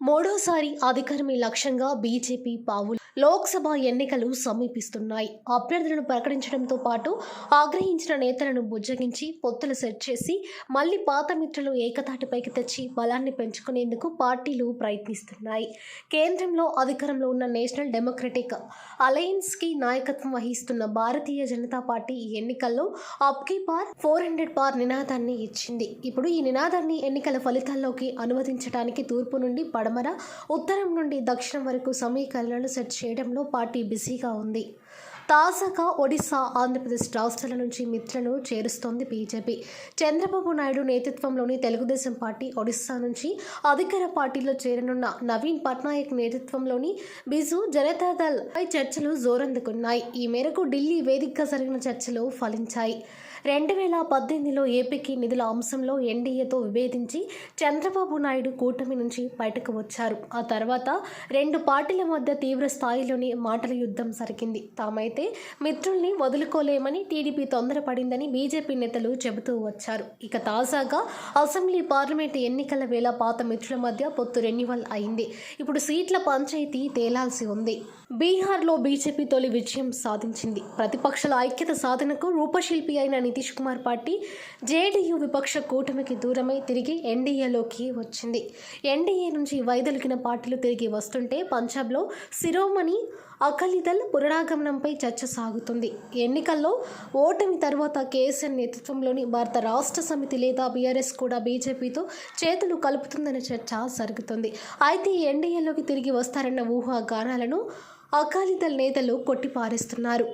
మూడోసారి అధికారమే లక్ష్యంగా బీజేపీ పావులు. లోక్సభ ఎన్నికలు సమీపిస్తున్నాయి. అభ్యర్థులను ప్రకటించడంతో పాటు ఆగ్రహించిన నేతలను బుజ్జగించి పొత్తులు సెట్ చేసి మళ్లీ పాత మిత్రులు ఏకతాటిపైకి తెచ్చి బలాన్ని పెంచుకునేందుకు పార్టీలు ప్రయత్నిస్తున్నాయి. కేంద్రంలో అధికారంలో ఉన్న నేషనల్ డెమోక్రటిక్ అలయన్స్ కి నాయకత్వం వహిస్తున్న భారతీయ జనతా పార్టీ ఈ ఎన్నికల్లో అబ్కీ బార్ 400 పార్ నినాదాన్ని ఇచ్చింది. ఇప్పుడు ఈ నినాదాన్ని ఎన్నికల ఫలితాల్లోకి అనువదించడానికి తూర్పు నుండి పడమర, ఉత్తరం నుండి దక్షిణం వరకు సమీకరణలు సెట్ చేయడంలో పార్టీ బిజీగా ఉంది. తాజాగా ఒడిశా, ఆంధ్రప్రదేశ్ రాష్ట్రాల నుంచి మిత్రులను చేరుస్తోంది బీజేపీ. చంద్రబాబు నాయుడు నేతృత్వంలోని తెలుగుదేశం పార్టీ ఒడిశా నుంచి అధికార పార్టీలో చేరనున్న నవీన్ పట్నాయక్ నేతృత్వంలోని బిజు జనతాదళ్ పై చర్చలు జోరందుకున్నాయి. ఈ మేరకు ఢిల్లీ వేదికగా జరిగిన చర్చలు ఫలించాయి. 2018లో ఏపీకి నిధుల అంశంలో ఎన్డీఏతో విభేదించి చంద్రబాబు నాయుడు కూటమి నుంచి బయటకు వచ్చారు. ఆ తర్వాత రెండు పార్టీల మధ్య తీవ్ర స్థాయిలోని మాటల యుద్ధం జరిగింది. తామైతే మిత్రుల్ని వదులుకోలేమని టీడీపీ తొందరపడిందని బీజేపీ నేతలు చెబుతూ వచ్చారు. ఇక తాజాగా అసెంబ్లీ, పార్లమెంటు ఎన్నికల వేళ పాత మిత్రుల మధ్య పొత్తు రెన్యువల్ అయింది. ఇప్పుడు సీట్ల పంచాయతీ తేలాల్సి ఉంది. బీహార్లో బీజేపీ తొలి విజయం సాధించింది. ప్రతిపక్షాల ఐక్యత సాధనకు రూపశిల్పి అయిన నితీష్ కుమార్ పార్టీ జేడీయూ విపక్ష కూటమికి దూరమై తిరిగి ఎన్డీఏలోకి వచ్చింది. ఎన్డీఏ నుంచి వైదొలిగిన పార్టీలు తిరిగి వస్తుంటే పంజాబ్లో శిరోమణి అకాలీదళ్ పునరాగమనంపై చర్చ సాగుతుంది. ఎన్నికల్లో ఓటమి తర్వాత కేసీఆర్ నేతృత్వంలోని భారత రాష్ట్ర సమితి లేదా బీఆర్ఎస్ కూడా బీజేపీతో చేతులు కలుపుతుందనే చర్చ జరుగుతుంది. అయితే ఎన్డీఏలోకి తిరిగి వస్తారన్న ఊహాగానాలను అకాలీదళ్ నేతలు కొట్టిపారేస్తున్నారు.